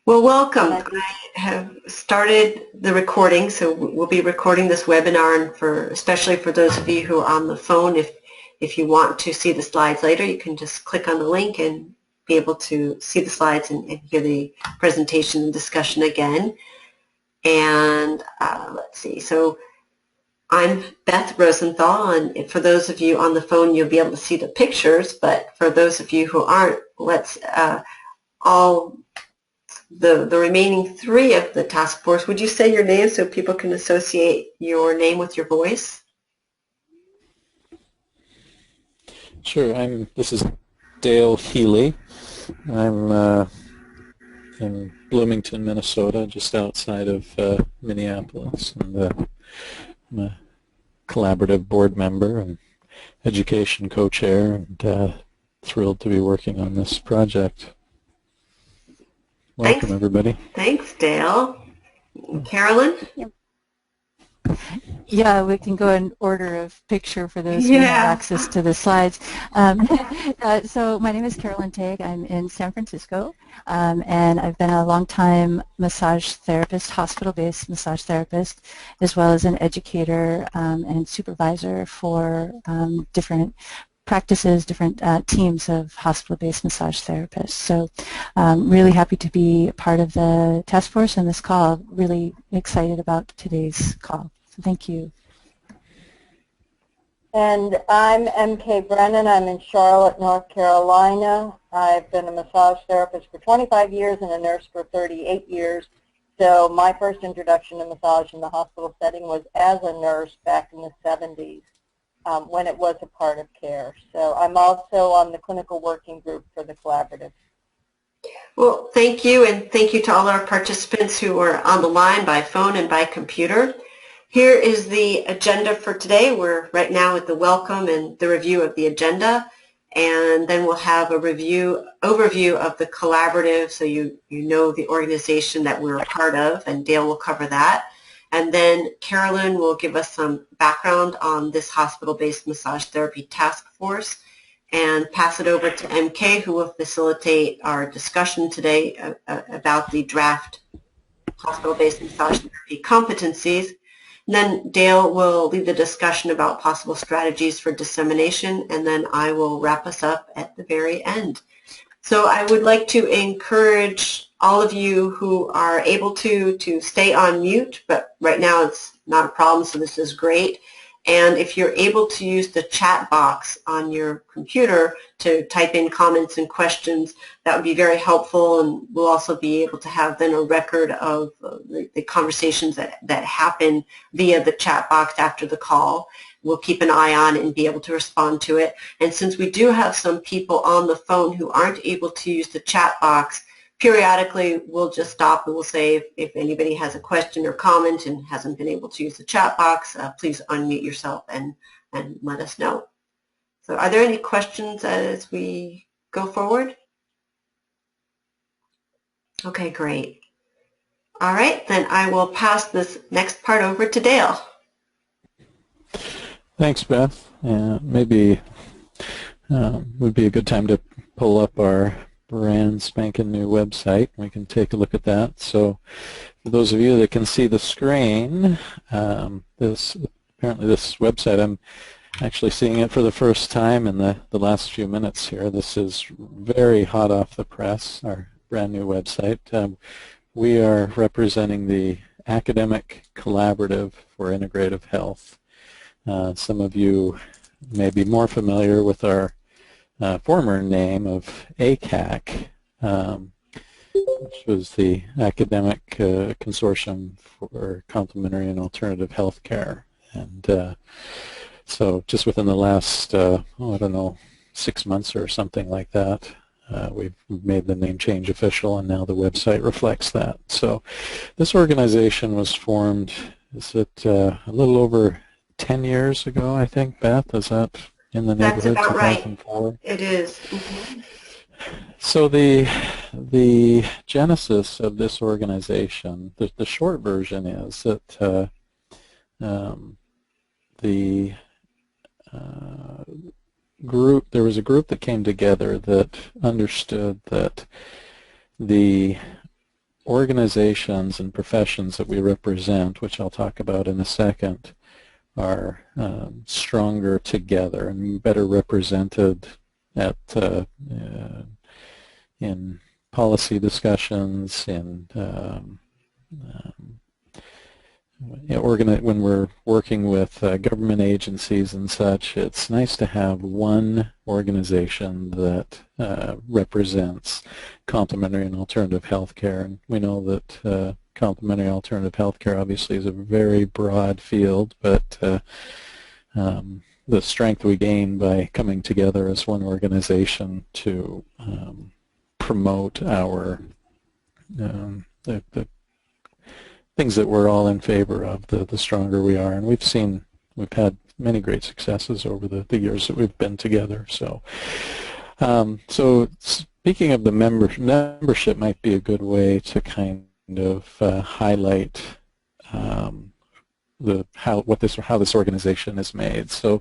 Well, welcome. I have started the recording, so we'll be recording this webinar, and especially for those of you who are on the phone, if you want to see the slides later, you can just click on the link and be able to see the slides and hear the presentation and discussion again. And let's see. So I'm Beth Rosenthal, and for those of you on the phone, you'll be able to see the pictures. But for those of you who aren't, let's all. The remaining three of the task force, would you say your name so people can associate your name with your voice? Sure. This is Dale Healy. I'm in Bloomington, Minnesota, just outside of Minneapolis, and I'm a collaborative board member and education co-chair, and thrilled to be working on this project. Welcome, everybody. Thanks, Dale. Carolyn? Yeah, we can go in order of picture for those who have access to the slides. So my name is Carolyn Tague. I'm in San Francisco, and I've been a long-time massage therapist, hospital-based massage therapist, as well as an educator and supervisor for different practices, different teams of hospital-based massage therapists. So really happy to be part of the task force and this call. Really excited about today's call. So thank you. And I'm MK Brennan. I'm in Charlotte, North Carolina. I've been a massage therapist for 25 years and a nurse for 38 years. So my first introduction to massage in the hospital setting was as a nurse back in the 70s. When it was a part of care. So I'm also on the clinical working group for the collaborative. Well, thank you, and thank you to all our participants who are on the line by phone and by computer. Here is the agenda for today. We're right now at the welcome and the review of the agenda, and then we'll have a overview of the collaborative, so you know the organization that we're a part of, and Dale will cover that. And then Carolyn will give us some background on this hospital-based massage therapy task force and pass it over to MK, who will facilitate our discussion today about the draft hospital-based massage therapy competencies. And then Dale will lead the discussion about possible strategies for dissemination, and then I will wrap us up at the very end. So I would like to encourage all of you who are able to stay on mute, but right now it's not a problem, so this is great. And if you're able to use the chat box on your computer to type in comments and questions, that would be very helpful, and we'll also be able to have then a record of the conversations that happen via the chat box after the call. We'll keep an eye on it and be able to respond to it. And since we do have some people on the phone who aren't able to use the chat box, periodically we'll just stop and we'll say if anybody has a question or comment and hasn't been able to use the chat box, please unmute yourself and let us know. So are there any questions as we go forward? Okay, great. All right, then I will pass this next part over to Dale. Thanks, Beth. Maybe would be a good time to pull up our brand spanking new website. We can take a look at that. So for those of you that can see the screen, apparently this website, I'm actually seeing it for the first time in the last few minutes here. This is very hot off the press, our brand new website. We are representing the Academic Collaborative for Integrative Health. Some of you may be more familiar with our former name of ACAC, which was the Academic Consortium for Complementary and Alternative Health Care. And so just within the last, I don't know, 6 months or something like that, we've made the name change official, and now the website reflects that. So this organization was formed, is it a little over 10 years ago, I think, Beth? Is that in the neighborhood? That's about 2004? Right. It is. Mm-hmm. So the genesis of this organization, the short version is that there was a group that came together that understood that the organizations and professions that we represent, which I'll talk about in a second, are stronger together and better represented at in policy discussions, in when we're working with government agencies and such. It's nice to have one organization that represents complementary and alternative healthcare. And we know that complementary alternative healthcare obviously is a very broad field, but the strength we gain by coming together as one organization to promote our the things that we're all in favor of, the stronger we are. And we've had many great successes over the years that we've been together. So so speaking of the membership might be a good way to kind of highlight how this organization is made. So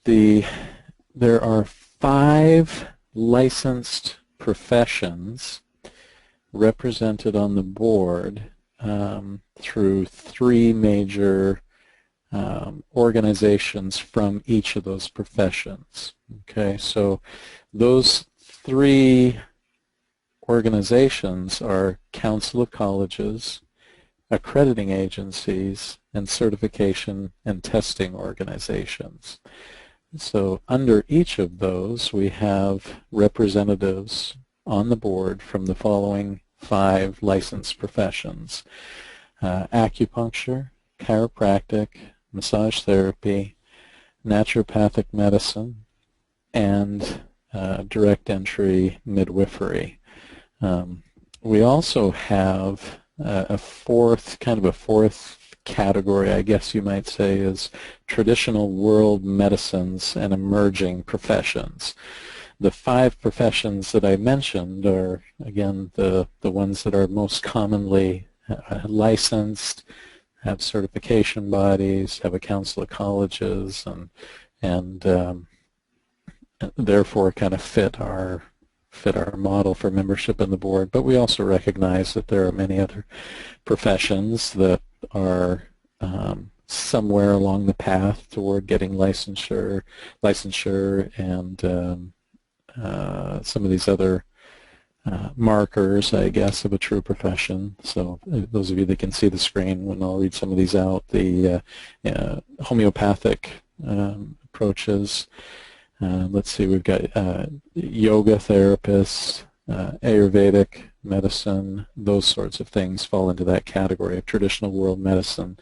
there are 5 licensed professions represented on the board through 3 major organizations from each of those professions. Okay, so those 3 organizations are Council of Colleges, accrediting agencies, and certification and testing organizations. So under each of those, we have representatives on the board from the following 5 licensed professions: acupuncture, chiropractic, massage therapy, naturopathic medicine, and direct entry midwifery. We also have a fourth category, I guess you might say, is traditional world medicines and emerging professions. The 5 professions that I mentioned are, again, the ones that are most commonly licensed, have certification bodies, have a council of colleges, and therefore kind of fit our model for membership in the board. But we also recognize that there are many other professions that are somewhere along the path toward getting licensure, and some of these other markers, I guess, of a true profession. So those of you that can see the screen when I'll read some of these out, the homeopathic approaches. Let's see, we've got yoga therapists, Ayurvedic medicine, those sorts of things fall into that category of traditional world medicine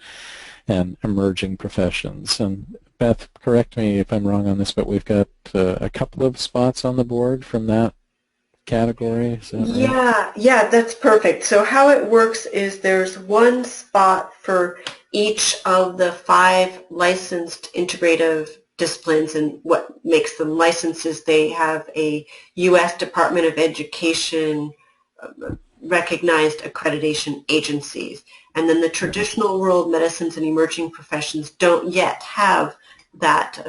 and emerging professions. And Beth, correct me if I'm wrong on this, but we've got a couple of spots on the board from that category. Is that right? Yeah, that's perfect. So how it works is there's one spot for each of the 5 licensed integrative disciplines, and what makes them licensed is they have a U.S. Department of Education recognized accreditation agencies. And then the traditional world medicines and emerging professions don't yet have that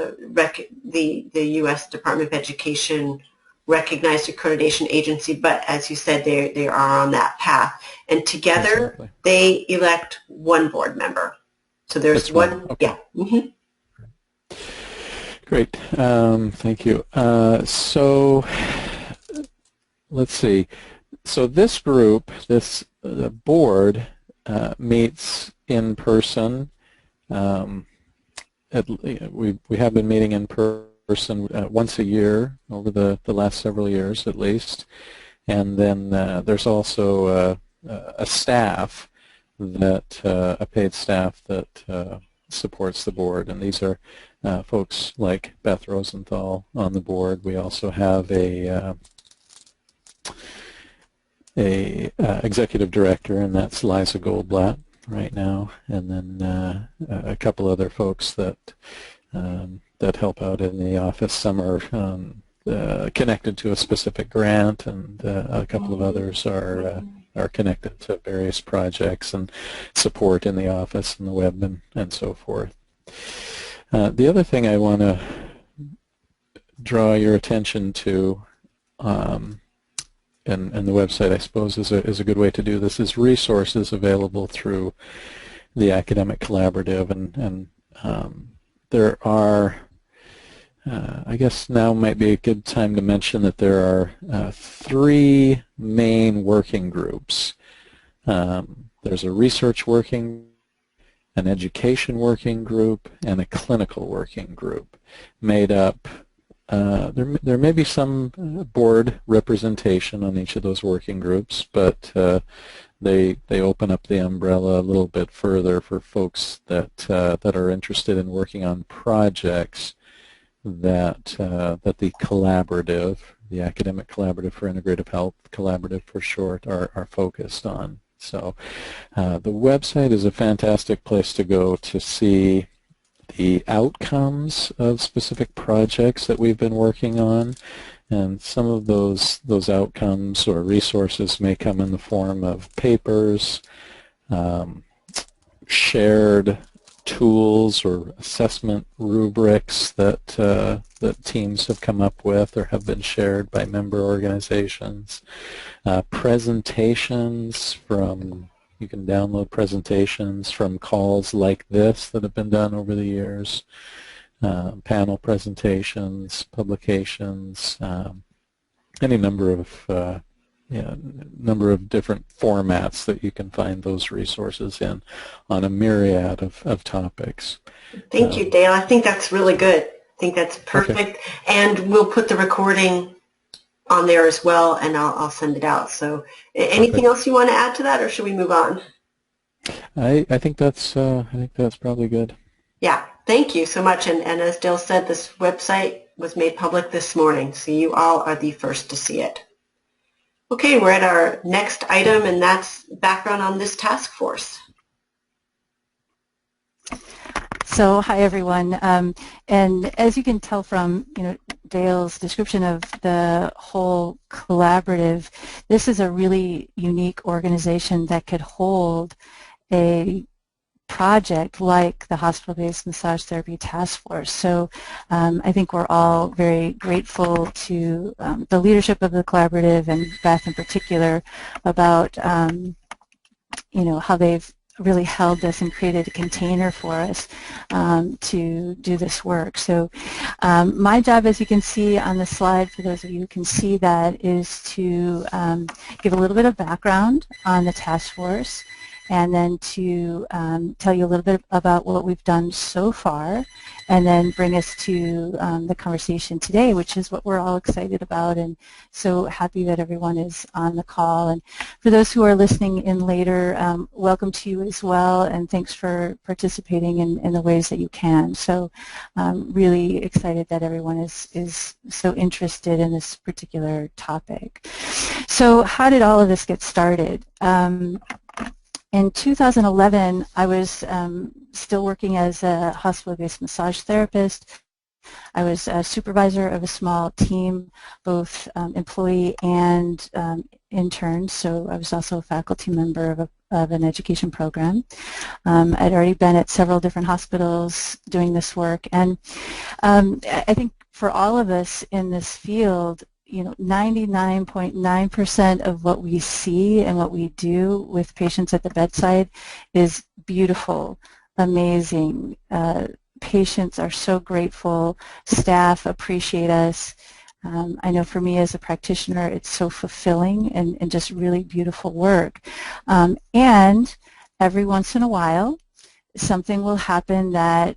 the U.S. Department of Education recognized accreditation agency, but as you said, they are on that path. And together, exactly, they elect one board member. So there's That's one, okay. yeah. Mm-hmm. Great, thank you. So let's see. So this group, this board, meets in person. We have been meeting in person once a year over the last several years at least. And then there's also a staff that, a paid staff that supports the board. And these are folks like Beth Rosenthal on the board. We also have a executive director, and that's Liza Goldblatt right now, and then a couple other folks that that help out in the office. Some are connected to a specific grant, and a couple of others are connected to various projects and support in the office and the web and so forth. The other thing I want to draw your attention to and the website, I suppose, is a good way to do this, is resources available through the Academic Collaborative, and there are, I guess now might be a good time to mention that there are 3 main working groups. There's a research working, an education working group, and a clinical working group made up. There may be some board representation on each of those working groups, but they open up the umbrella a little bit further for folks that are interested in working on projects that the collaborative, the Academic Collaborative for Integrative Health, Collaborative for short, are focused on. So the website is a fantastic place to go to see the outcomes of specific projects that we've been working on, and some of those outcomes or resources may come in the form of papers, shared tools or assessment rubrics that that teams have come up with or have been shared by member organizations, presentations from, you can download presentations from calls like this that have been done over the years, panel presentations, publications, any number of number of different formats that you can find those resources in on a myriad of topics. Thank you, Dale. I think that's really good. I think that's perfect. Okay. And we'll put the recording on there as well, and I'll send it out. So anything else you want to add to that, or should we move on? I think that's probably good. Yeah, thank you so much. And as Dale said, this website was made public this morning, so you all are the first to see it. Okay, we're at our next item, and that's background on this task force. So, hi everyone, and as you can tell from Dale's description of the whole collaborative, this is a really unique organization that could hold a project like the Hospital-Based Massage Therapy Task Force. So I think we're all very grateful to the leadership of the collaborative, and Beth in particular, about how they've really held this and created a container for us to do this work. So my job, as you can see on the slide, for those of you who can see that, is to give a little bit of background on the task force, and then to tell you a little bit about what we've done so far, and then bring us to the conversation today, which is what we're all excited about, and so happy that everyone is on the call. And for those who are listening in later, welcome to you as well, and thanks for participating in the ways that you can. So really excited that everyone is so interested in this particular topic. So how did all of this get started? In 2011, I was still working as a hospital-based massage therapist. I was a supervisor of a small team, both employee and intern, so I was also a faculty member of an education program. I'd already been at several different hospitals doing this work, and I think for all of us in this field, 99.9% of what we see and what we do with patients at the bedside is beautiful, amazing. Patients are so grateful. Staff appreciate us. I know for me as a practitioner, it's so fulfilling and just really beautiful work. And every once in a while, something will happen that,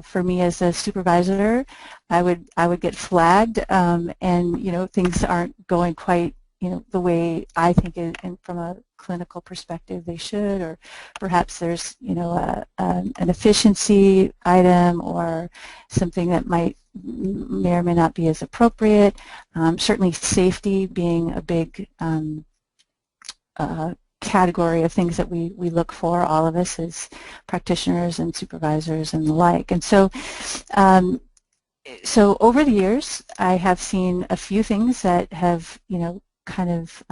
for me as a supervisor, I would get flagged, and things aren't going quite the way I think and from a clinical perspective they should, or perhaps there's an efficiency item or something that may or may not be as appropriate. Certainly safety being a big category of things that we look for, all of us as practitioners and supervisors and the like. And so so over the years, I have seen a few things that have kind of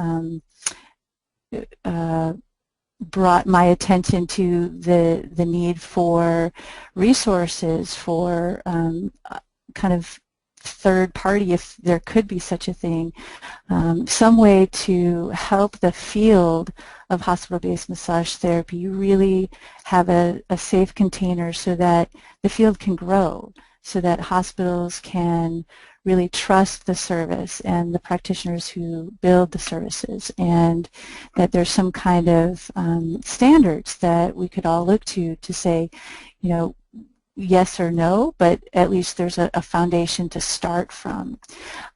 brought my attention to the need for resources, for kind of third party, if there could be such a thing, some way to help the field of hospital-based massage therapy really have a safe container so that the field can grow, so that hospitals can really trust the service and the practitioners who build the services, and that there's some kind of standards that we could all look to say, you know, yes or no, but at least there's a foundation to start from.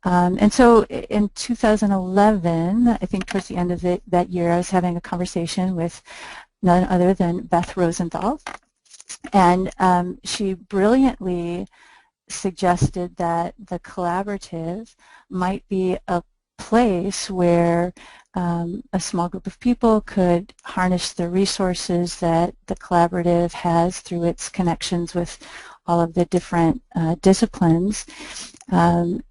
And so in 2011, I think towards the end of that year, I was having a conversation with none other than Beth Rosenthal, and she brilliantly suggested that the collaborative might be a place where a small group of people could harness the resources that the collaborative has through its connections with all of the different disciplines, and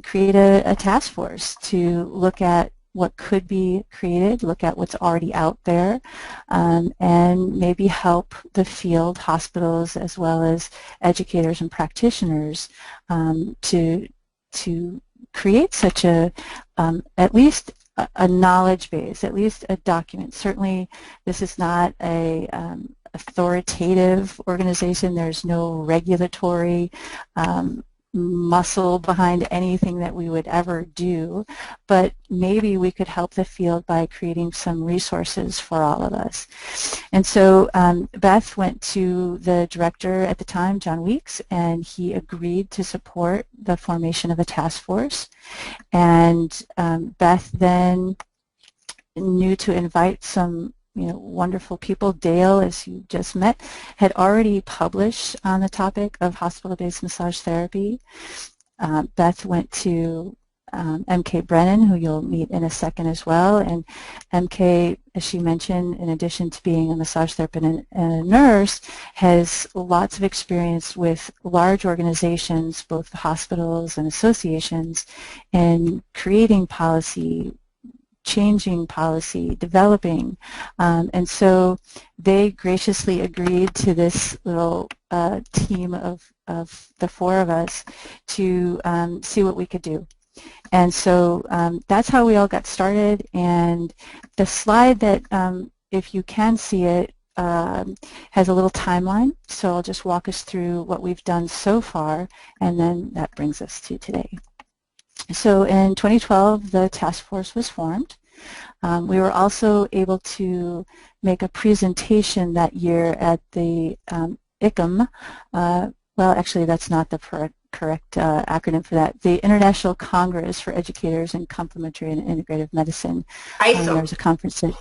create a task force to look at what could be created, look at what's already out there, and maybe help the field, hospitals, as well as educators and practitioners to create such a, at least a knowledge base, at least a document. Certainly this is not a authoritative organization. There's no regulatory muscle behind anything that we would ever do, but maybe we could help the field by creating some resources for all of us. And so Beth went to the director at the time, John Weeks, and he agreed to support the formation of a task force. And Beth then knew to invite some wonderful people. Dale, as you just met, had already published on the topic of hospital-based massage therapy. Beth went to MK Brennan, who you'll meet in a second as well. And MK, as she mentioned, in addition to being a massage therapist and a nurse, has lots of experience with large organizations, both hospitals and associations, in creating policy, changing policy, developing, and so they graciously agreed to this little team of the four of us to see what we could do. And so that's how we all got started. And the slide that, if you can see it, has a little timeline. So I'll just walk us through what we've done so far, and then that brings us to today. So in 2012, the task force was formed. We were also able to make a presentation that year at the ICM. Well, actually, that's not the correct acronym for that. The International Congress for Educators in Complementary and Integrative Medicine. ISOM. There was a conference in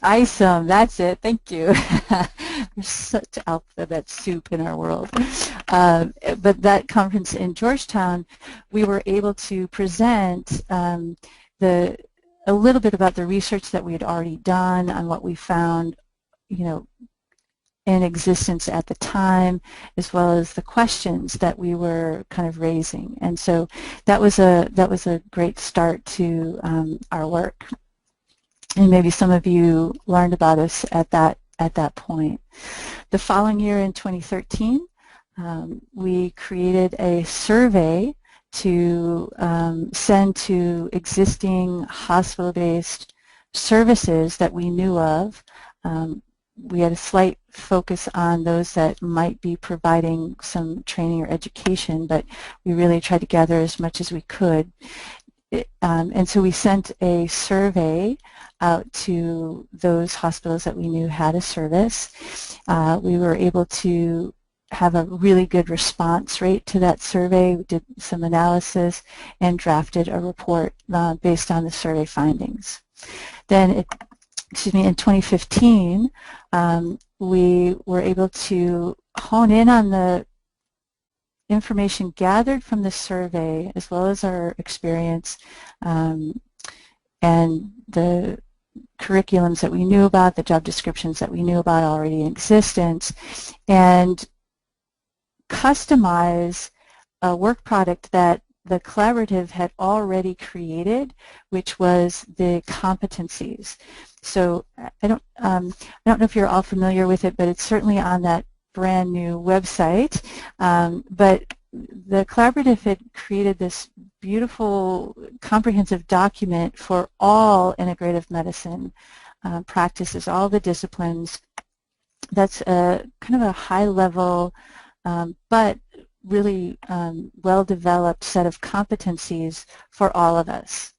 ISOM. That's it. Thank you. There's such alphabet soup in our world. But that conference in Georgetown, we were able to present a little bit about the research that we had already done on what we found, in existence at the time, as well as the questions that we were kind of raising. And so that was a great start to our work. And maybe some of you learned about us at that point. The following year, in 2013, we created a survey to send to existing hospital-based services that we knew of. We had a slight focus on those that might be providing some training or education, but we really tried to gather as much as we could. And so we sent a survey out to those hospitals that we knew had a service. We were able to have a really good response rate to that survey. We did some analysis and drafted a report based on the survey findings. Then, in 2015, we were able to hone in on the information gathered from the survey, as well as our experience and the curriculums that we knew about, the job descriptions that we knew about already in existence, and customize a work product that the collaborative had already created, which was the competencies. So I don't know if you're all familiar with it, but it's certainly on that brand new website. But the collaborative had created this beautiful comprehensive document for all integrative medicine practices, all the disciplines. That's a kind of a high level but really well-developed set of competencies for all of us.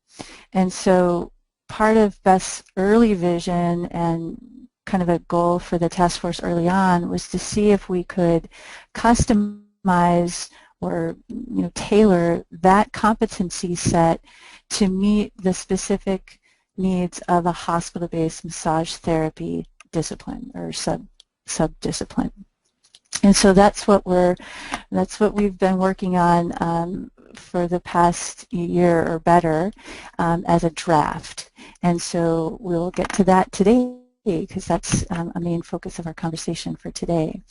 And so part of Beth's early vision and kind of a goal for the task force early on was to see if we could customize or tailor that competency set to meet the specific needs of a hospital-based massage therapy discipline or sub-discipline. And so that's what we've been working on for the past year or better as a draft. And so we'll get to that today because that's a main focus of our conversation for today.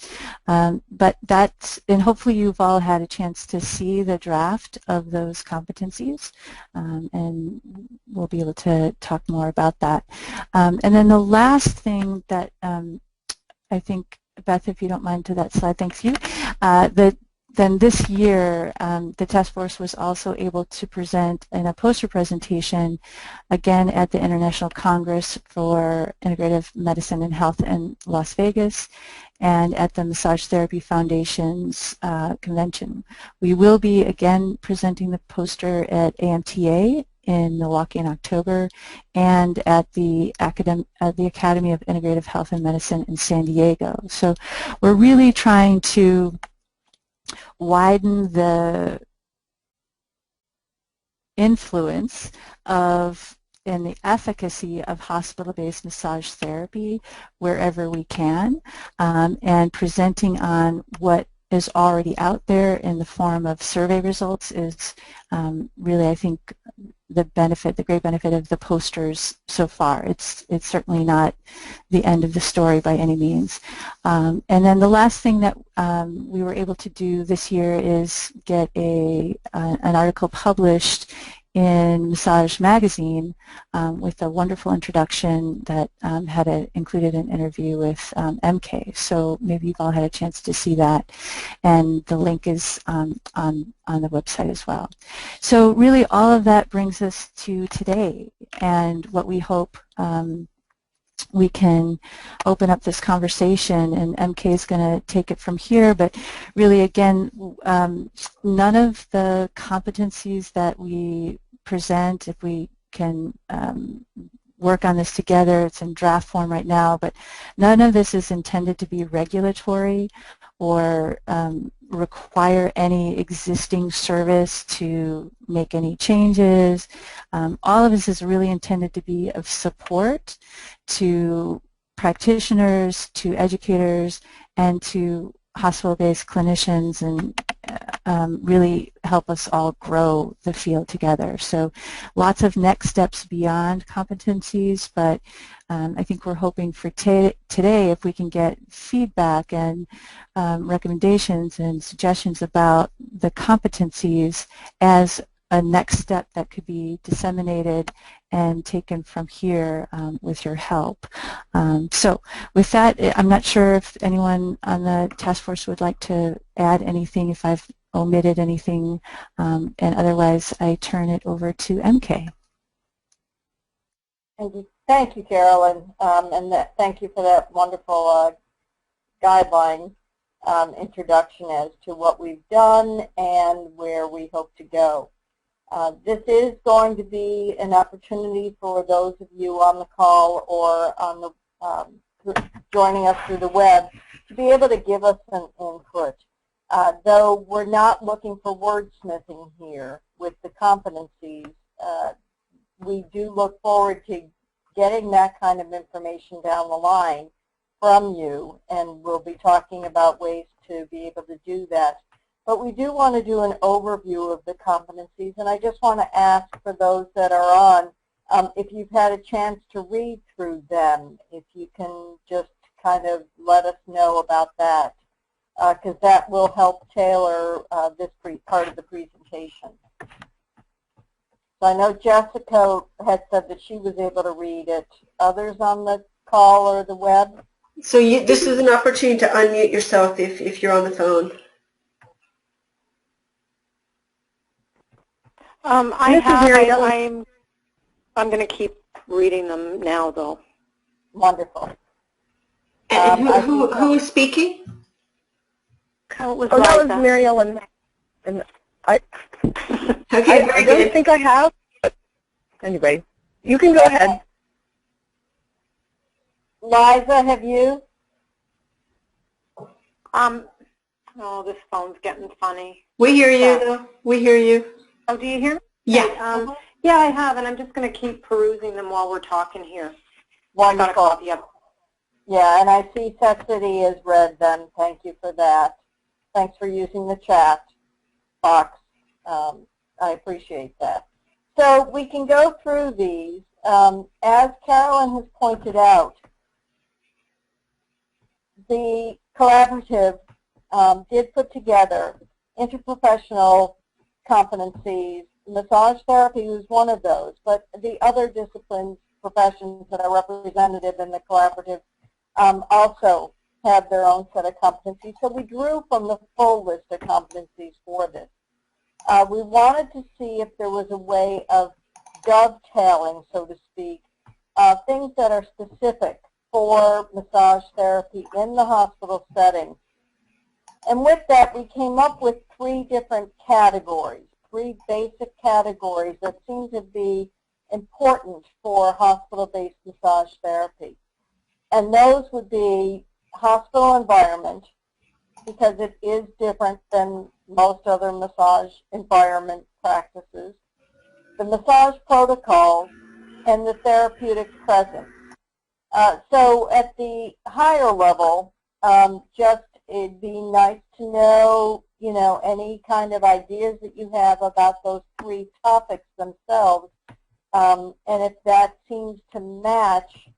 But that's, and hopefully you've all had a chance to see the draft of those competencies, and we'll be able to talk more about that. And then the last thing that I think, Beth, if you don't mind to that slide, thanks you. Then this year, the task force was also able to present in a poster presentation, again at the International Congress for Integrative Medicine and Health in Las Vegas and at the Massage Therapy Foundation's convention. We will be again presenting the poster at AMTA in Milwaukee in October and at the Academy of Integrative Health and Medicine in San Diego. So we're really trying to widen the influence of and the efficacy of hospital-based massage therapy wherever we can, and presenting on what is already out there in the form of survey results is really, I think, the great benefit of the posters so far. It's certainly not the end of the story by any means. And then the last thing that we were able to do this year is get an article published in Massage Magazine with a wonderful introduction that had included an interview with MK. So maybe you've all had a chance to see that, and the link is on the website as well. So really all of that brings us to today and what we hope we can open up this conversation, and MK is going to take it from here, but really again, none of the competencies that we present, if we can work on this together, it's in draft form right now, but none of this is intended to be regulatory or require any existing service to make any changes. All of this is really intended to be of support to practitioners, to educators, and to hospital-based clinicians, and really help us all grow the field together. So lots of next steps beyond competencies, but I think we're hoping for today if we can get feedback and recommendations and suggestions about the competencies as a next step that could be disseminated and taken from here with your help. So with that, I'm not sure if anyone on the task force would like to add anything, if I've omitted anything, and otherwise I turn it over to MK. Thank you, Carolyn, and thank you for that wonderful guideline introduction as to what we've done and where we hope to go. This is going to be an opportunity for those of you on the call or on the joining us through the web to be able to give us an input. Though we're not looking for wordsmithing here with the competencies, we do look forward to getting that kind of information down the line from you, and we'll be talking about ways to be able to do that. But we do want to do an overview of the competencies, and I just want to ask for those that are on, if you've had a chance to read through them, if you can just kind of let us know about that, because that will help tailor this part of the presentation. So I know Jessica had said that she was able to read it. Others on the call or the web? So this is an opportunity to unmute yourself if you're on the phone. I have. I'm going to keep reading them now, though. Wonderful. And who is speaking? Oh, that was Muriel and I. Okay, I don't think I have. But anyway, you can go ahead. Liza, have you? Oh, this phone's getting funny. We hear you, though. We hear you. Oh, do you hear me? Yeah. Yeah, I have, and I'm just going to keep perusing them while we're talking here. Wonderful. Got a copy of. Yeah, and I see City is read then. Thank you for that. Thanks for using the chat box. I appreciate that. So we can go through these. As Carolyn has pointed out, the collaborative did put together interprofessional competencies. Massage therapy was one of those, but the other disciplines, professions that are representative in the collaborative also have their own set of competencies. So we drew from the full list of competencies for this. We wanted to see if there was a way of dovetailing, so to speak, things that are specific for massage therapy in the hospital setting. And with that, we came up with 3 different categories, 3 basic categories that seem to be important for hospital-based massage therapy. And those would be hospital environment, because it is different than most other massage environment practices, the massage protocol, and the therapeutic presence. So at the higher level, it'd be nice to know, any kind of ideas that you have about those 3 topics themselves, and if that seems to match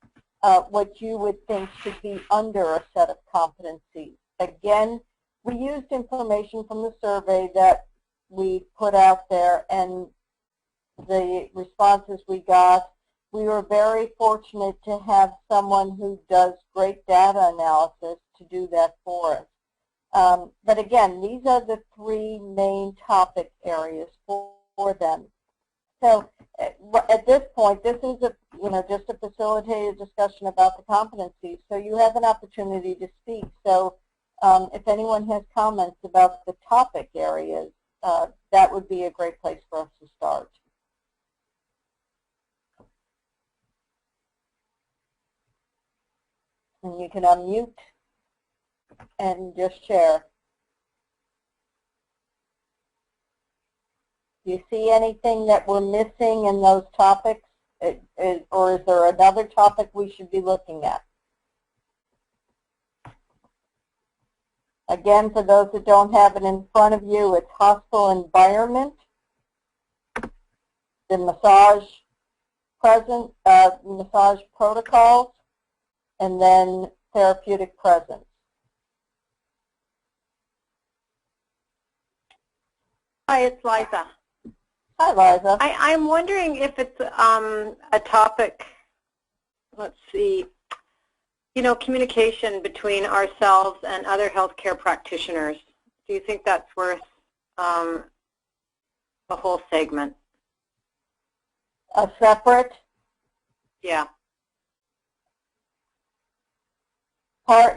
what you would think should be under a set of competencies. Again, we used information from the survey that we put out there, and the responses we got, we were very fortunate to have someone who does great data analysis to do that for us. But again, these are the 3 main topic areas for them. So at this point, this is just a facilitated discussion about the competencies. So you have an opportunity to speak. So if anyone has comments about the topic areas, that would be a great place for us to start. And you can unmute and just share. Do you see anything that we're missing in those topics? Or is there another topic we should be looking at? Again, for those that don't have it in front of you, it's hospital environment, the massage massage protocols, and then therapeutic presence. Hi, it's Liza. Hi, Liza. I'm wondering if it's a topic, let's see, communication between ourselves and other healthcare practitioners. Do you think that's worth a whole segment? A separate? Yeah.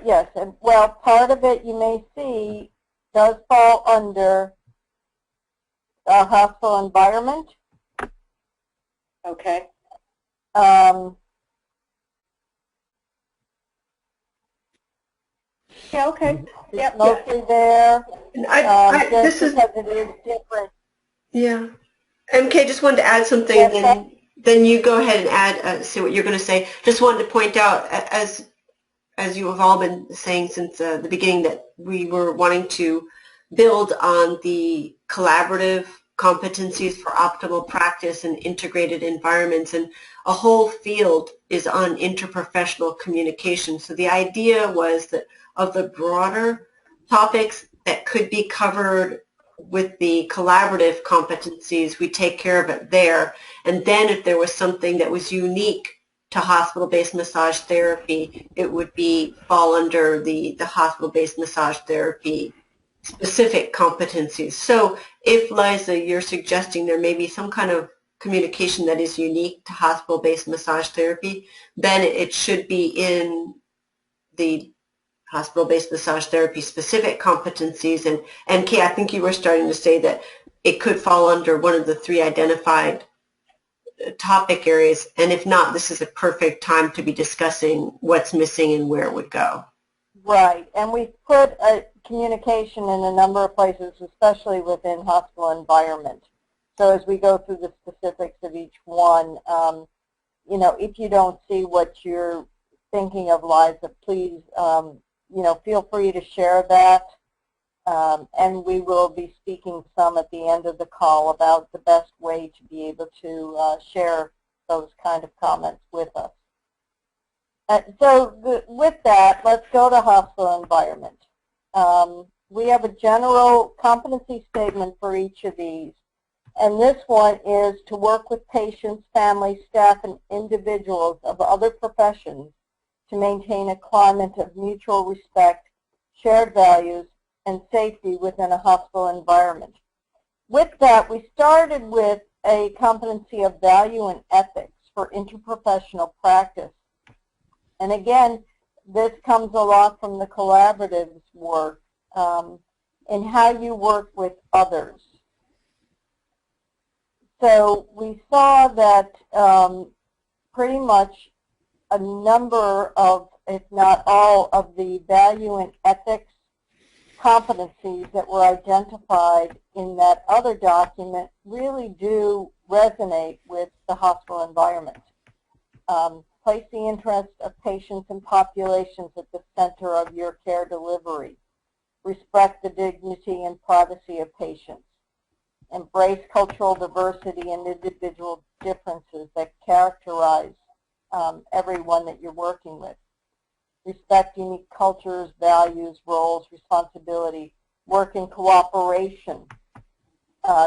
Yes, and well, part of it you may see does fall under our hospital environment. Okay. Yeah, okay. It's mostly there. This is because it is different. Yeah. MK, just wanted to add something, Yes, then you go ahead and add, say what you're going to say. Just wanted to point out, as you have all been saying since the beginning, that we were wanting to build on the collaborative competencies for optimal practice and integrated environments, and a whole field is on interprofessional communication. So the idea was that of the broader topics that could be covered with the collaborative competencies, we take care of it there. And then if there was something that was unique to hospital-based massage therapy, it would fall under the hospital-based massage therapy specific competencies. So if, Liza, you're suggesting there may be some kind of communication that is unique to hospital-based massage therapy, then it should be in the hospital-based massage therapy specific competencies. And Kay, I think you were starting to say that it could fall under one of the 3 identified topic areas, and if not, this is a perfect time to be discussing what's missing and where it would go. Right, and we put communication in a number of places, especially within hospital environment. So as we go through the specifics of each one, you know, if you don't see what you're thinking of, Liza, please, you know, feel free to share that. And we will be speaking some at the end of the call about the best way to be able to share those kind of comments with us. With that, let's go to hospital environment. We have a general competency statement for each of these. And this one is to work with patients, families, staff, and individuals of other professions to maintain a climate of mutual respect, shared values, and safety within a hospital environment. With that, we started with a competency of value and ethics for interprofessional practice. And again, this comes a lot from the collaborative work and how you work with others. So we saw that pretty much a number of, if not all, of the value and ethics competencies that were identified in that other document really do resonate with the hospital environment. Place the interest of patients and populations at the center of your care delivery. Respect the dignity and privacy of patients. Embrace cultural diversity and individual differences that characterize everyone that you're working with. Respect unique cultures, values, roles, responsibility. Work in cooperation.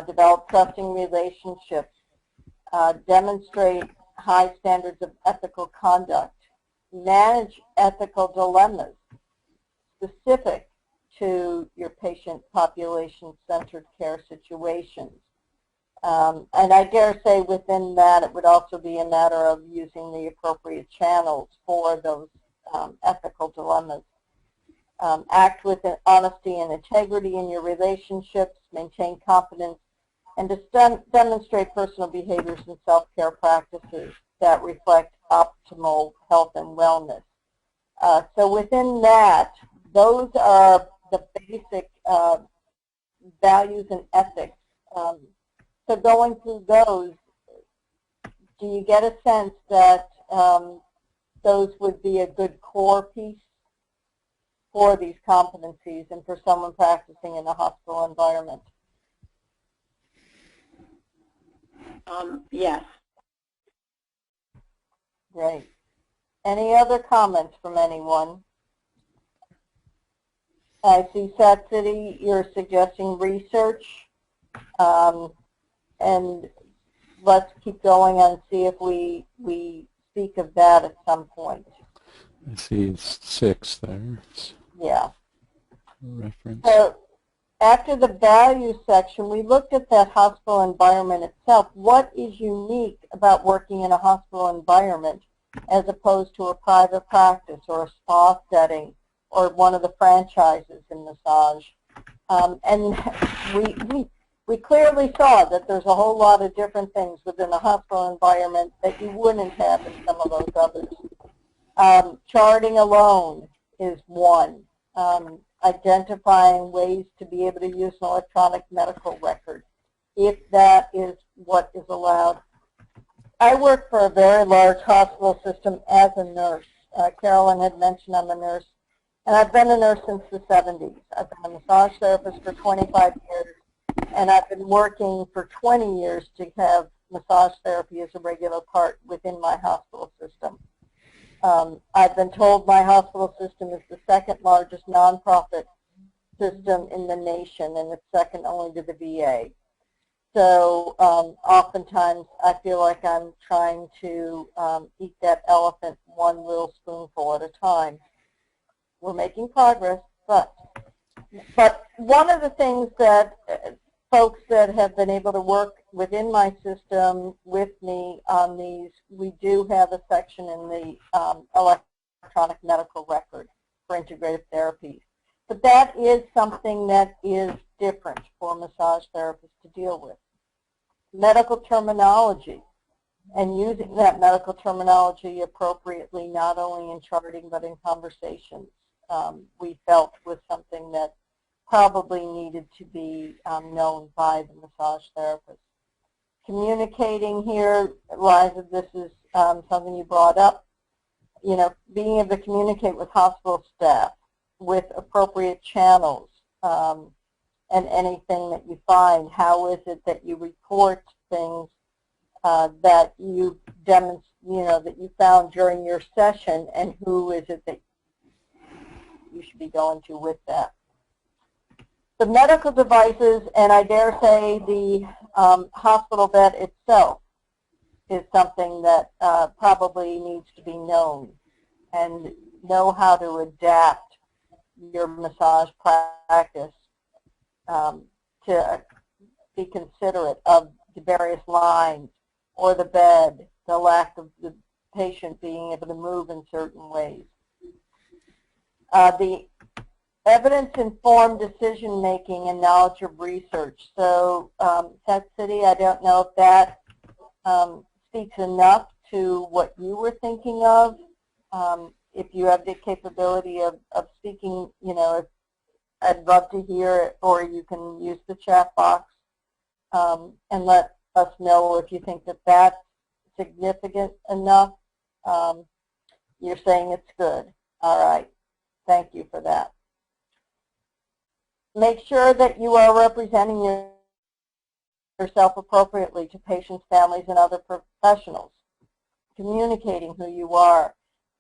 Develop trusting relationships. Demonstrate high standards of ethical conduct. Manage ethical dilemmas specific to your patient population-centered care situations. And I dare say within that it would also be a matter of using the appropriate channels for those ethical dilemmas. Act with honesty and integrity in your relationships, maintain confidence, and to demonstrate personal behaviors and self-care practices that reflect optimal health and wellness. So within that, those are the basic values and ethics. So going through those, do you get a sense that those would be a good core piece for these competencies and for someone practicing in a hospital environment? Yes. Great. Any other comments from anyone? I see Sat City, you're suggesting research, and let's keep going and see if we speak of that at some point. I see 6 there. Yeah. Reference. So after the value section, we looked at that hospital environment itself. What is unique about working in a hospital environment as opposed to a private practice or a spa setting or one of the franchises in massage? And we clearly saw that there's a whole lot of different things within a hospital environment that you wouldn't have in some of those others. Charting alone is one. Identifying ways to be able to use an electronic medical record, if that is what is allowed. I work for a very large hospital system as a nurse. Carolyn had mentioned I'm a nurse, and I've been a nurse since the 70s. I've been a massage therapist for 25 years, and I've been working for 20 years to have massage therapy as a regular part within my hospital system. I've been told my hospital system is the second largest nonprofit system in the nation, and it's second only to the VA. So oftentimes I feel like I'm trying to eat that elephant one little spoonful at a time. We're making progress, but But one of the things that folks that have been able to work within my system with me on these, we do have a section in the electronic medical record for integrative therapies. But that is something that is different for massage therapists to deal with. Medical terminology, and using that medical terminology appropriately, not only in charting but in conversations, we felt was something that probably needed to be known by the massage therapist. Communicating here, Liza, this is something you brought up, you know, being able to communicate with hospital staff, with appropriate channels, and anything that you find. How is it that you report things that you that you found during your session, and who is it that you should be going to with that? The medical devices, and I dare say the hospital bed itself, is something that probably needs to be known, and know how to adapt your massage practice to be considerate of the various lines or the bed, the lack of the patient being able to move in certain ways. The evidence-informed decision-making and knowledge of research. So, Sept City, I don't know if that speaks enough to what you were thinking of. If you have the capability of speaking, you know, I'd love to hear it, or you can use the chat box and let us know if you think that that's significant enough. You're saying it's good. All right. Thank you for that. Make sure that you are representing yourself appropriately to patients, families, and other professionals. Communicating who you are.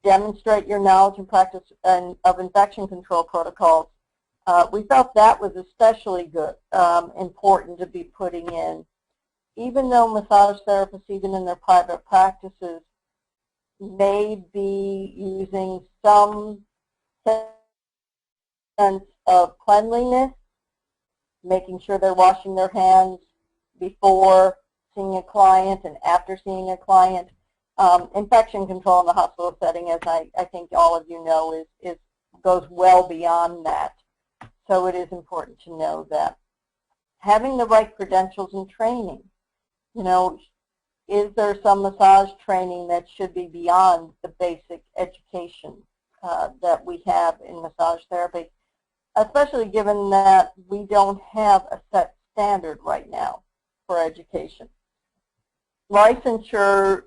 Demonstrate your knowledge and practice of infection control protocols. We felt that was especially good, important to be putting in. Even though massage therapists, even in their private practices, may be using some sense of cleanliness, making sure they're washing their hands before seeing a client and after seeing a client. Infection control in the hospital setting, as I think all of you know, goes well beyond that. So it is important to know that. Having the right credentials and training. You know, is there some massage training that should be beyond the basic education that we have in massage therapy, especially given that we don't have a set standard right now for education. Licensure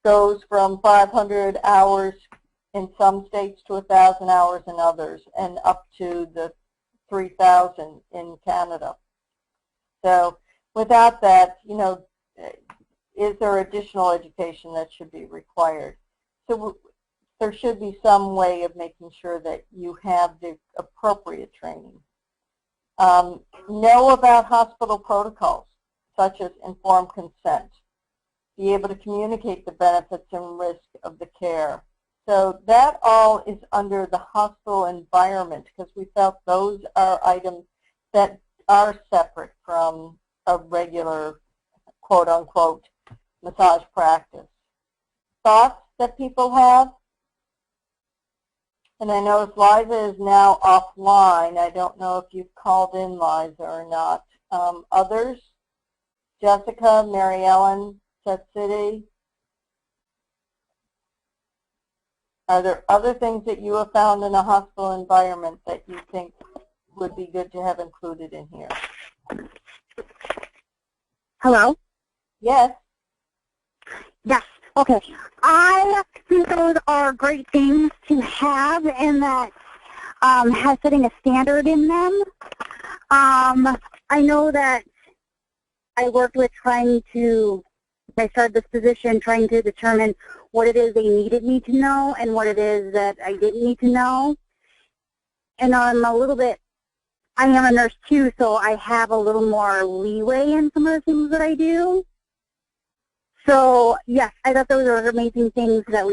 goes from 500 hours in some states to 1,000 hours in others, and up to the 3,000 in Canada. So without that, you know, is there additional education that should be required? So there should be some way of making sure that you have the appropriate training. Know about hospital protocols, such as informed consent. Be able to communicate the benefits and risk of the care. So that all is under the hospital environment, because we felt those are items that are separate from a regular, quote-unquote, massage practice. Thoughts that people have? And I know if Liza is now offline, I don't know if you've called in, Liza, or not. Others? Jessica, Mary Ellen, Sept City? Are there other things that you have found in a hospital environment that you think would be good to have included in here? Hello? Yes. Yes. Okay. I think those are great things to have, and that has setting a standard in them. I know that I worked with I started this position trying to determine what it is they needed me to know and what it is that I didn't need to know. And I'm a little bit, I am a nurse too, so I have a little more leeway in some of the things that I do. So yes, I thought those are amazing things that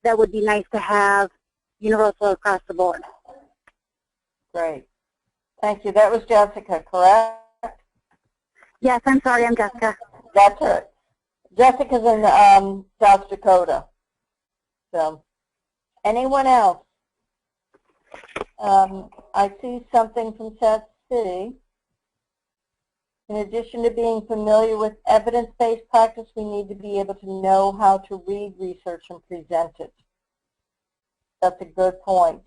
that would be nice to have universal across the board. Great. Thank you. That was Jessica, correct? Yes, I'm sorry, I'm Jessica. That's her. Jessica's in South Dakota. So, anyone else? I see something from Sept City. In addition to being familiar with evidence-based practice, we need to be able to know how to read research and present it. That's a good point.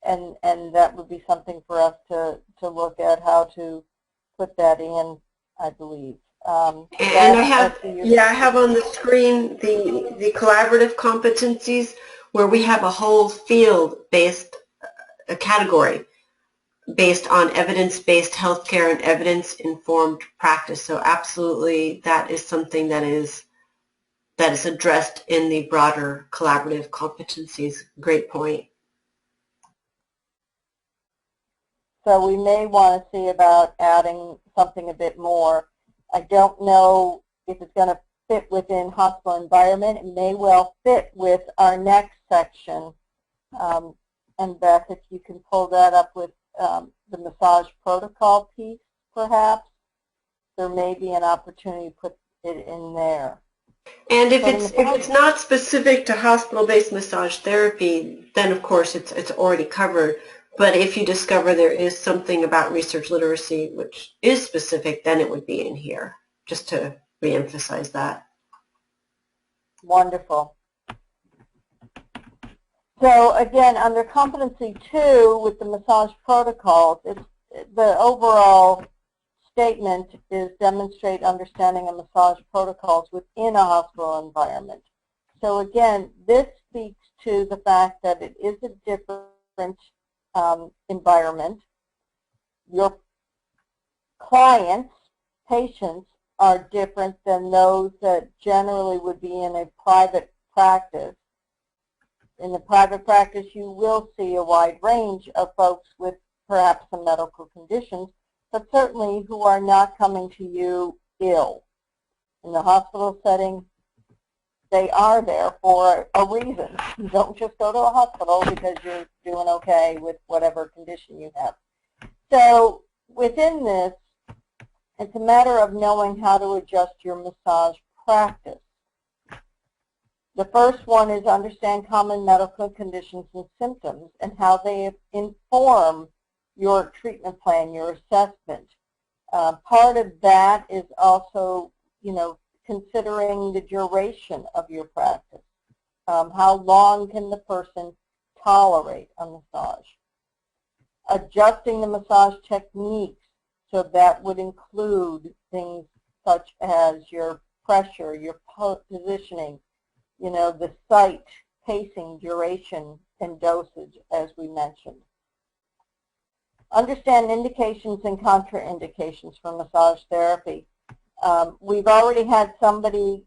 And that would be something for us to look at, how to put that in, I believe. And I have on the screen the collaborative competencies, where we have a whole field-based category based on evidence-based healthcare and evidence-informed practice. So absolutely, that is something that is addressed in the broader collaborative competencies. Great point. So we may want to see about adding something a bit more. I don't know if it's going to fit within hospital environment. It may well fit with our next section. And Beth, if you can pull that up with the massage protocol piece, perhaps, there may be an opportunity to put it in there. And if it's not specific to hospital-based massage therapy, then of course it's already covered. But if you discover there is something about research literacy which is specific, then it would be in here, just to reemphasize that. Wonderful. So again, under competency 2 with the massage protocols, the overall statement is demonstrate understanding of massage protocols within a hospital environment. So again, this speaks to the fact that it is a different environment. Your clients, patients, are different than those that generally would be in a private practice. In the private practice, you will see a wide range of folks with perhaps some medical conditions, but certainly who are not coming to you ill. In the hospital setting, they are there for a reason. You don't just go to a hospital because you're doing okay with whatever condition you have. So within this, it's a matter of knowing how to adjust your massage practice. The first one is understand common medical conditions and symptoms and how they inform your treatment plan, your assessment. Part of that is also, considering the duration of your practice. How long can the person tolerate a massage? Adjusting the massage techniques, so that would include things such as your pressure, your positioning, the site, pacing, duration, and dosage, as we mentioned. Understand indications and contraindications for massage therapy. We've already had somebody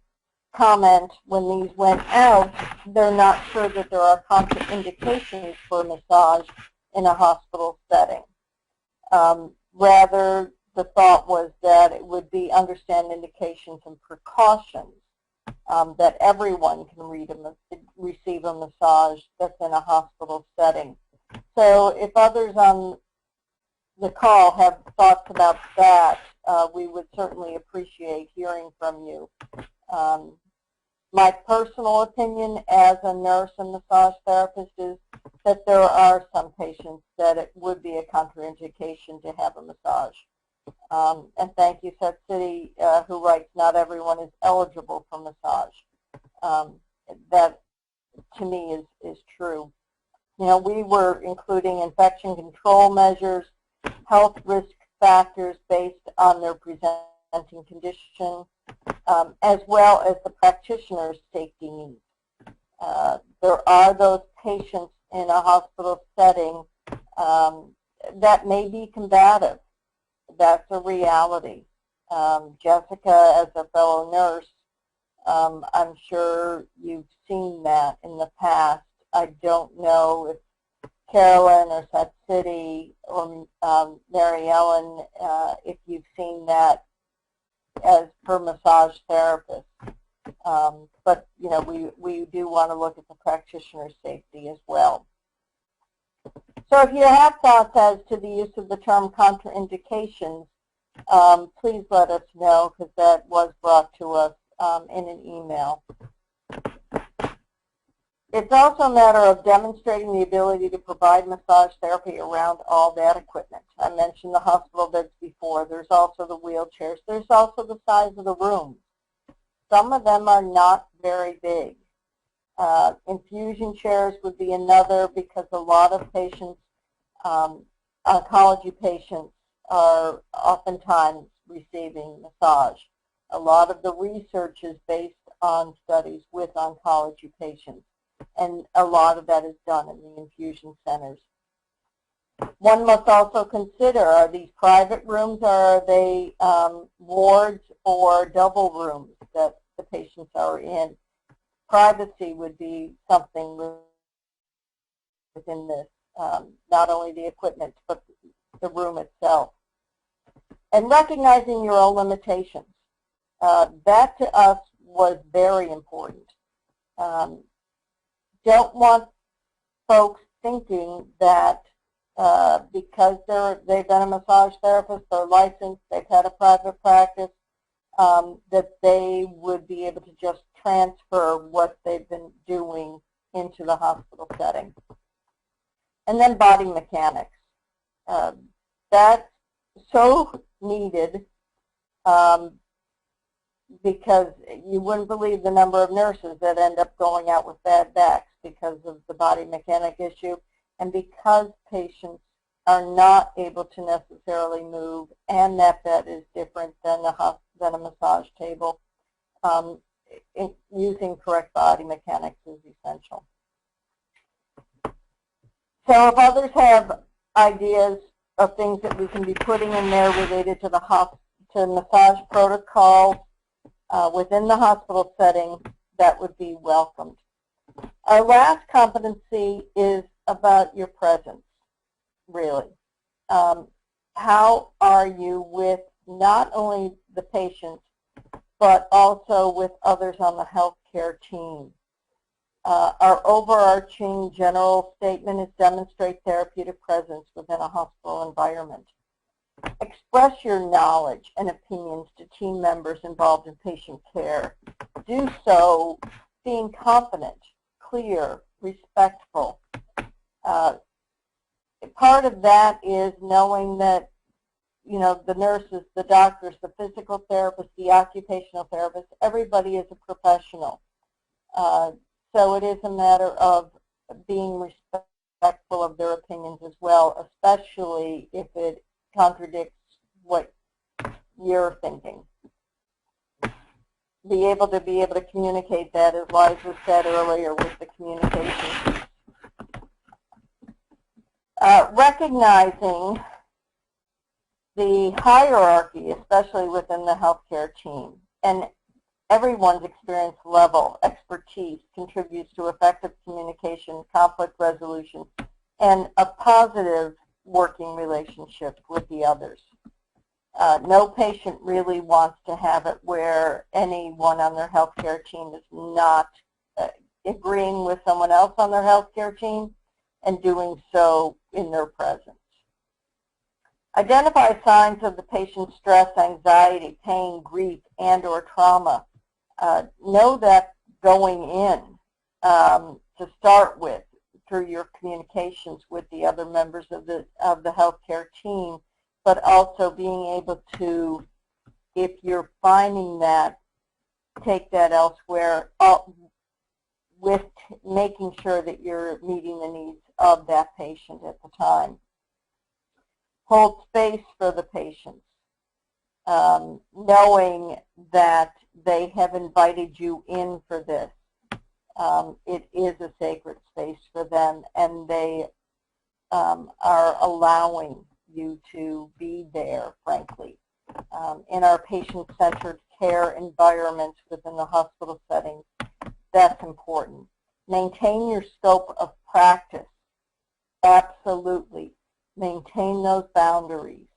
comment when these went out, they're not sure that there are contraindications for massage in a hospital setting. Rather, the thought was that it would be understand indications and precautions, that everyone can receive a massage that's in a hospital setting. So if others on the call have thoughts about that, we would certainly appreciate hearing from you. My personal opinion as a nurse and massage therapist is that there are some patients that it would be a contraindication to have a massage. And thank you, Sept City, who writes, not everyone is eligible for massage. That, to me, is true. We were including infection control measures, health risk factors based on their presenting condition, as well as the practitioner's safety needs. There are those patients in a hospital setting that may be combative. That's a reality. Jessica, as a fellow nurse, I'm sure you've seen that in the past. I don't know if Carolyn or Sept City or Mary Ellen, if you've seen that as per massage therapists. But, we do want to look at the practitioner's safety as well. So if you have thoughts as to the use of the term contraindications, please let us know, because that was brought to us in an email. It's also a matter of demonstrating the ability to provide massage therapy around all that equipment. I mentioned the hospital beds before. There's also the wheelchairs. There's also the size of the rooms. Some of them are not very big. Infusion chairs would be another, because a lot of patients, oncology patients, are oftentimes receiving massage. A lot of the research is based on studies with oncology patients, and a lot of that is done in the infusion centers. One must also consider, are these private rooms, or are they wards or double rooms that the patients are in? Privacy would be something within this, not only the equipment, but the room itself. And recognizing your own limitations. That to us was very important. Don't want folks thinking that because they've been a massage therapist, they're licensed, they've had a private practice, that they would be able to just transfer what they've been doing into the hospital setting. And then body mechanics. That's so needed because you wouldn't believe the number of nurses that end up going out with bad backs because of the body mechanic issue, and because patients are not able to necessarily move, and that bed is different than a massage table. Using correct body mechanics is essential. So if others have ideas of things that we can be putting in there related to the massage protocols within the hospital setting, that would be welcomed. Our last competency is about your presence, really. How are you with not only the patients, but also with others on the healthcare team? Our overarching general statement is demonstrate therapeutic presence within a hospital environment. Express your knowledge and opinions to team members involved in patient care. Do so being confident, clear, respectful. Part of that is knowing that, you know, the nurses, the doctors, the physical therapists, the occupational therapists, everybody is a professional. So it is a matter of being respectful of their opinions as well, especially if it contradicts what you're thinking. Be able to communicate that, as Liza said earlier, with the communication. Recognizing the hierarchy, especially within the healthcare team, and everyone's experience level, expertise contributes to effective communication, conflict resolution, and a positive working relationship with the others. No patient really wants to have it where anyone on their healthcare team is not agreeing with someone else on their healthcare team and doing so in their presence. Identify signs of the patient's stress, anxiety, pain, grief, and or trauma. Know that going in to start with through your communications with the other members of the healthcare team, but also being able to, if you're finding that, take that elsewhere with making sure that you're meeting the needs of that patient at the time. Hold space for the patients, knowing that they have invited you in for this. It is a sacred space for them, and they are allowing you to be there, frankly. In our patient-centered care environments within the hospital setting, that's important. Maintain your scope of practice. Absolutely. Maintain those boundaries.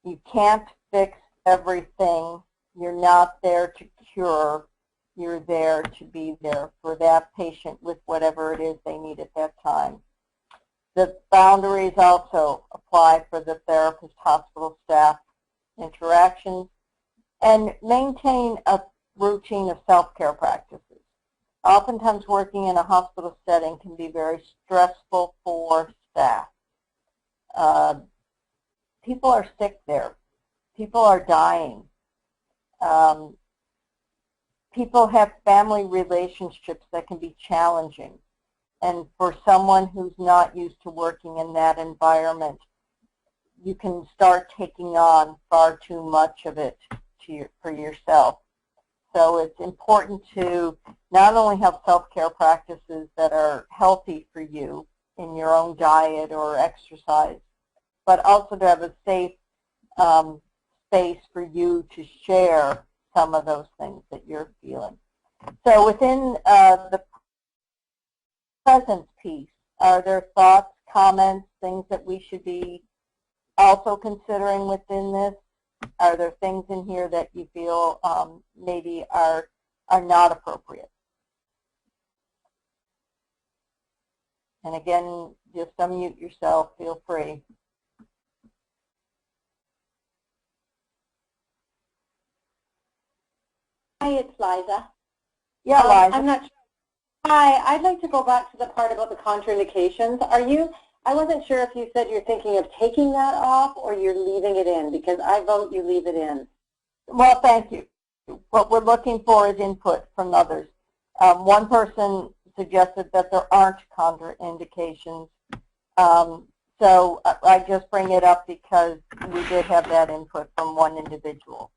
You can't fix everything. You're not there to cure. You're there to be there for that patient with whatever it is they need at that time. The boundaries also apply for the therapist-hospital staff interactions, and maintain a routine of self-care practices. Oftentimes working in a hospital setting can be very stressful for staff. People are sick there. People are dying. People have family relationships that can be challenging. And for someone who's not used to working in that environment, you can start taking on far too much of it for yourself. So it's important to not only have self-care practices that are healthy for you in your own diet or exercise, but also to have a safe space for you to share some of those things that you're feeling. So within the presence piece, are there thoughts, comments, things that we should be also considering within this? Are there things in here that you feel maybe are not appropriate? And again, just unmute yourself, feel free. Hi, it's Liza. Yeah, Liza. I'm not sure. Hi, I'd like to go back to the part about the contraindications. I wasn't sure if you said you're thinking of taking that off or you're leaving it in, because I vote you leave it in. Well, thank you. What we're looking for is input from others. One person suggested that there aren't contraindications. So I just bring it up because we did have that input from one individual.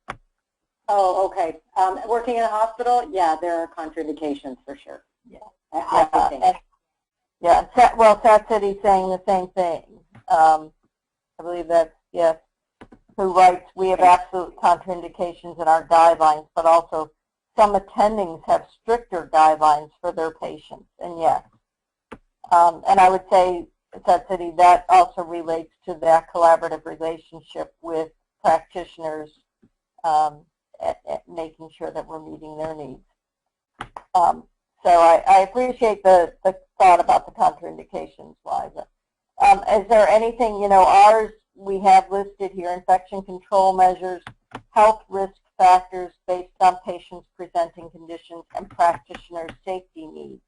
Oh, okay. Working in a hospital, yeah, there are contraindications for sure. Yeah. I think. Yeah, well, Sept said he's saying the same thing. I believe that's, yes, who writes, we have absolute contraindications in our guidelines, but also some attendings have stricter guidelines for their patients, and yes. And I would say, Sept said that also relates to that collaborative relationship with practitioners at making sure that we're meeting their needs. So I appreciate the thought about the contraindications, Liza. Is there anything, ours we have listed here, infection control measures, health risk factors based on patients presenting conditions, and practitioner safety needs.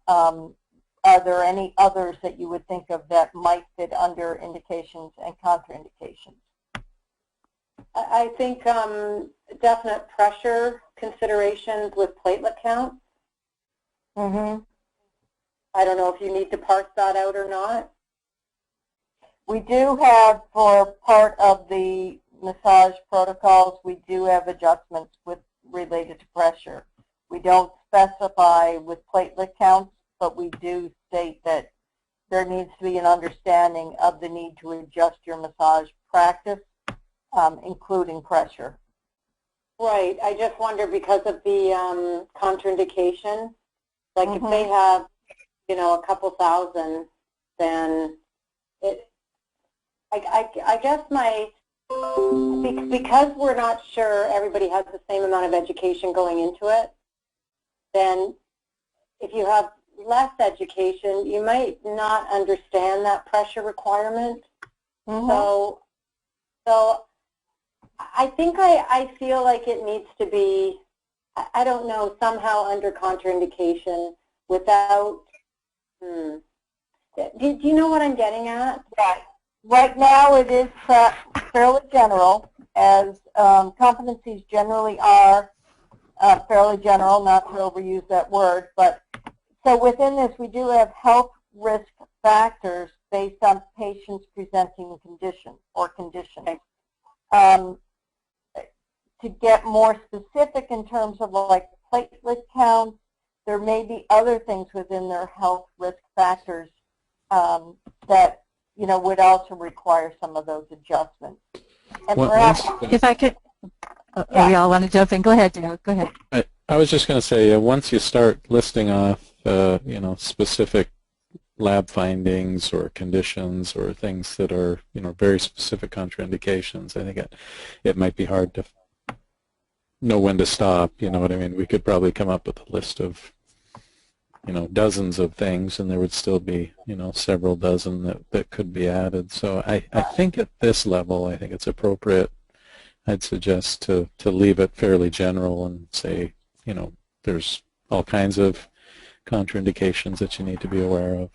Are there any others that you would think of that might fit under indications and contraindications? I think definite pressure considerations with platelet counts. Mm-hmm. I don't know if you need to parse that out or not. We do have, for part of the massage protocols, we do have adjustments related to pressure. We don't specify with platelet counts, but we do state that there needs to be an understanding of the need to adjust your massage practice, including pressure. Right. I just wonder because of the contraindication, like if they have, a couple thousand, then I guess because we're not sure everybody has the same amount of education going into it, then if you have less education, you might not understand that pressure requirement. So I think I feel like it needs to be, I don't know, somehow under contraindication without, do you know what I'm getting at? Right. Right now it is fairly general, as competencies generally are fairly general, not to overuse that word, but so within this we do have health risk factors based on patients presenting conditions. To get more specific in terms of like platelet counts, there may be other things within their health risk factors that would also require some of those adjustments. And perhaps, if I could, we all want to jump in. Go ahead, Joe. Go ahead. I was just going to say, once you start listing off, specific lab findings or conditions or things that are, very specific contraindications, I think it might be hard to know when to stop. You know what I mean? We could probably come up with a list of dozens of things, and there would still be, several dozen that could be added. So I think at this level, I think it's appropriate. I'd suggest to leave it fairly general and say, there's all kinds of contraindications that you need to be aware of.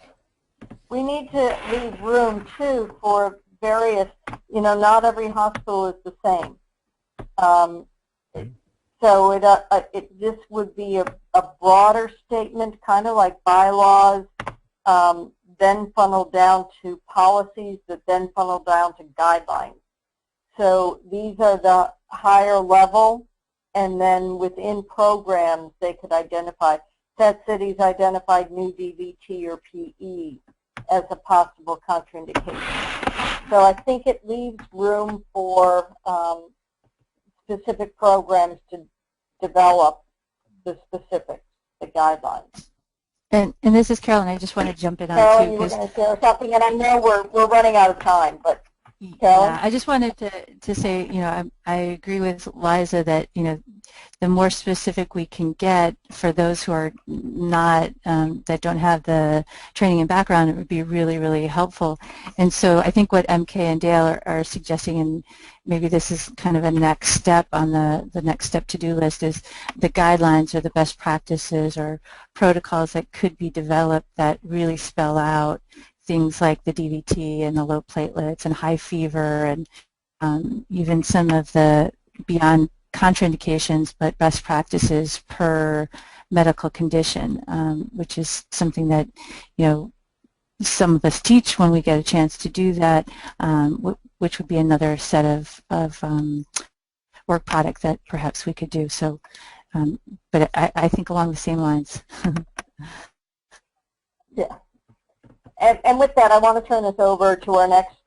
We need to leave room, too, for various, not every hospital is the same. So this would be a broader statement, kind of like bylaws, then funnel down to policies that then funnel down to guidelines. So these are the higher level, and then within programs they could identify. That city's identified new DVT or PE as a possible contraindication. So I think it leaves room for specific programs to develop the specifics, the guidelines. And this is Carolyn. I just want to jump in on Carolyn, too. You were going to share something, and I know we're running out of time, but Carolyn? Yeah, I just wanted to say, I agree with Liza that, the more specific we can get for those who are not, that don't have the training and background, it would be really, really helpful. And so I think what MK and Dale are suggesting, and maybe this is kind of a next step on the next step to-do list, is the guidelines or the best practices or protocols that could be developed that really spell out things like the DVT and the low platelets and high fever and even some of the beyond contraindications but best practices per medical condition, which is something that some of us teach when we get a chance to do that, which would be another set of work product that perhaps we could do. So, but I think along the same lines. Yeah. And with that, I want to turn this over to our next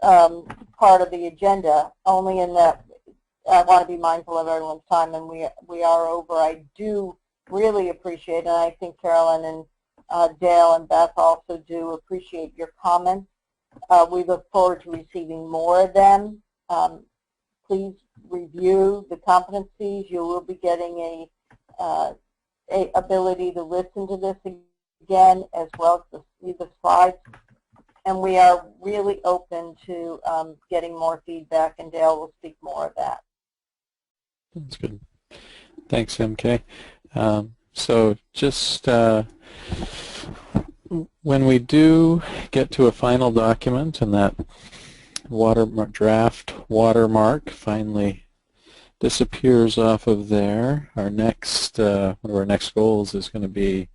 part of the agenda, only in that I want to be mindful of everyone's time, and we are over. I do really appreciate, and I think Carolyn and Dale and Beth also do appreciate your comments. We look forward to receiving more of them. Please review the competencies. You will be getting a ability to listen to this again, as well as to see the slides. And we are really open to getting more feedback, and Dale will speak more of that. That's good. Thanks, MK. So just when we do get to a final document and that draft watermark finally disappears off of there, our next one of our next goals is going to be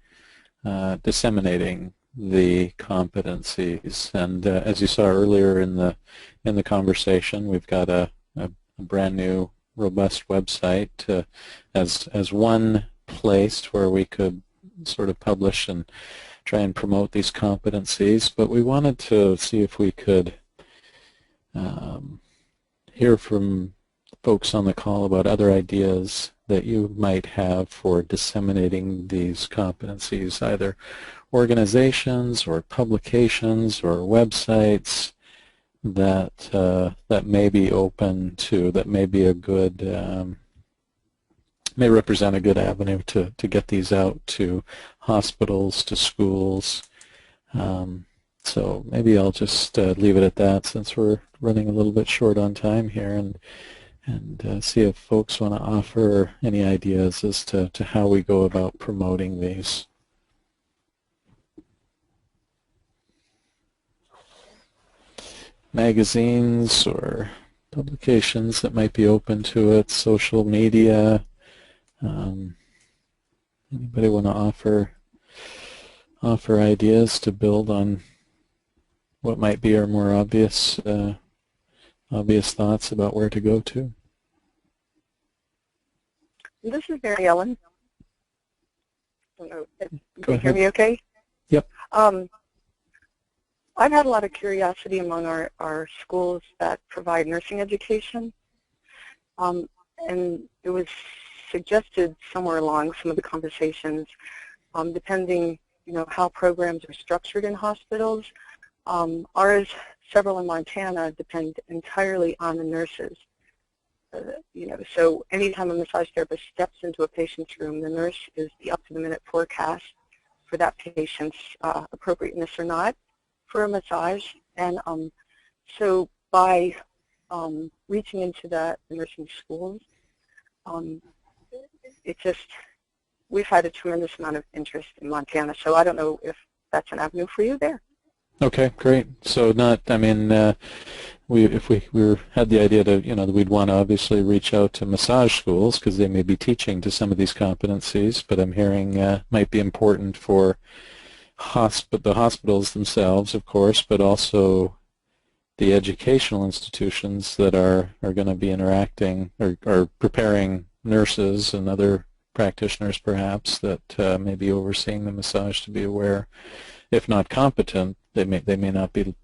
disseminating the competencies. And as you saw earlier in the conversation, we've got a brand new robust website as one place where we could sort of publish and try and promote these competencies. But we wanted to see if we could hear from folks on the call about other ideas that you might have for disseminating these competencies, either organizations or publications or websites that may be open to, that may be a good, may represent a good avenue to get these out to hospitals, to schools. So maybe I'll just leave it at that, since we're running a little bit short on time here, and see if folks want to offer any ideas as to how we go about promoting these. Magazines or publications that might be open to it, social media. Anybody want to offer ideas to build on what might be our more obvious thoughts about where to go to? This is Mary Ellen. Go Can you hear me okay? Yep. I've had a lot of curiosity among our schools that provide nursing education, and it was suggested somewhere along some of the conversations, depending, how programs are structured in hospitals. Ours, several in Montana, depend entirely on the nurses. So anytime a massage therapist steps into a patient's room, the nurse is the up-to-the-minute forecast for that patient's appropriateness or not for a massage. And so by reaching into the nursing schools, we've had a tremendous amount of interest in Montana. So I don't know if that's an avenue for you there. Okay, great. So I mean, if we had the idea to, we'd want to obviously reach out to massage schools because they may be teaching to some of these competencies, but I'm hearing might be important for the hospitals themselves, of course, but also the educational institutions that are going to be interacting or preparing nurses and other practitioners perhaps that may be overseeing the massage to be aware, if not competent, they may not be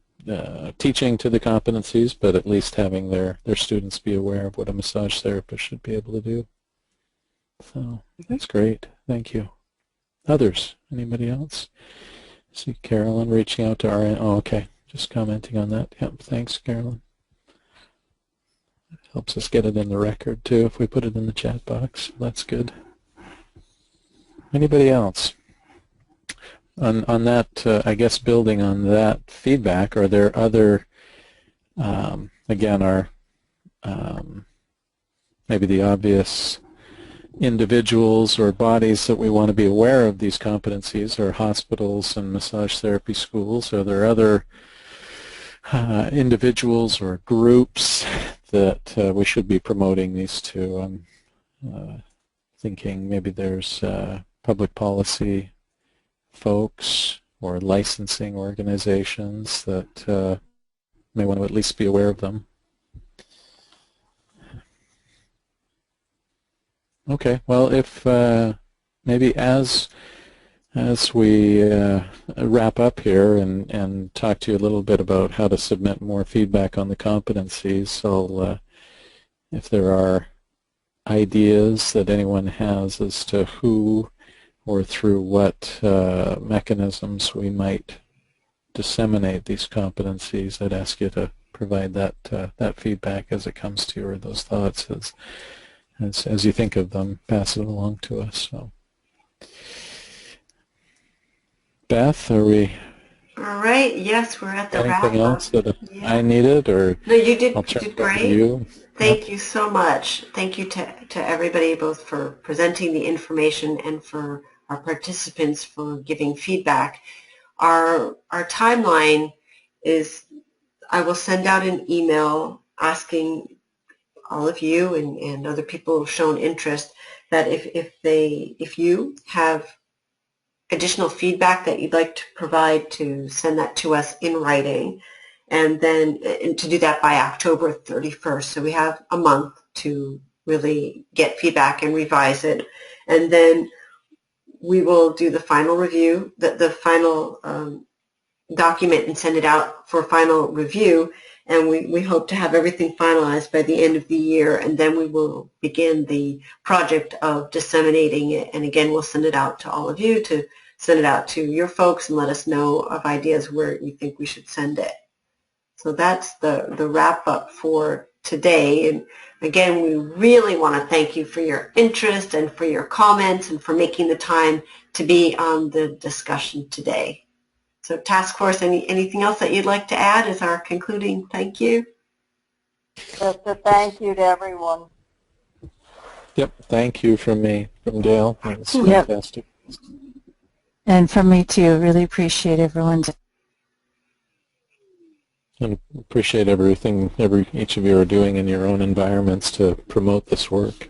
teaching to the competencies, but at least having their students be aware of what a massage therapist should be able to do. So that's great. Thank you. Others? Anybody else? I see Carolyn reaching out to RN. Oh, okay. Just commenting on that. Yep. Thanks, Carolyn. It helps us get it in the record too if we put it in the chat box. That's good. Anybody else? On that, I guess building on that feedback, are there other, again, maybe the obvious individuals or bodies that we want to be aware of these competencies are hospitals and massage therapy schools? Are there other individuals or groups that we should be promoting these to? I'm thinking maybe there's public policy folks or licensing organizations that may want to at least be aware of them. Okay, well, if maybe as we wrap up here and talk to you a little bit about how to submit more feedback on the competencies, I'll, if there are ideas that anyone has as to who or through what mechanisms we might disseminate these competencies, I'd ask you to provide that feedback as it comes to you, or those thoughts as you think of them, pass it along to us. So, Beth, are we? All right. Yes, we're at the wrap-up. Anything else that I needed, or no, you did great. You. Thank you so much. Thank you to everybody, both for presenting the information and for our participants for giving feedback. Our timeline is, I will send out an email asking all of you and other people who have shown interest that if you have additional feedback that you'd like to provide, to send that to us in writing, and then to do that by October 31st. So we have a month to really get feedback and revise it, and then we will do the final review, the final document, and send it out for final review. And we hope to have everything finalized by the end of the year, and then we will begin the project of disseminating it. And again, we'll send it out to all of you to send it out to your folks and let us know of ideas where you think we should send it. So that's the wrap-up for today. And again, we really want to thank you for your interest and for your comments and for making the time to be on the discussion today. So Task Force, anything else that you'd like to add as our concluding thank you? Just a thank you to everyone. Yep, thank you from me, from Dale. That's fantastic. And from me too, really appreciate everyone's. And appreciate everything each of you are doing in your own environments to promote this work.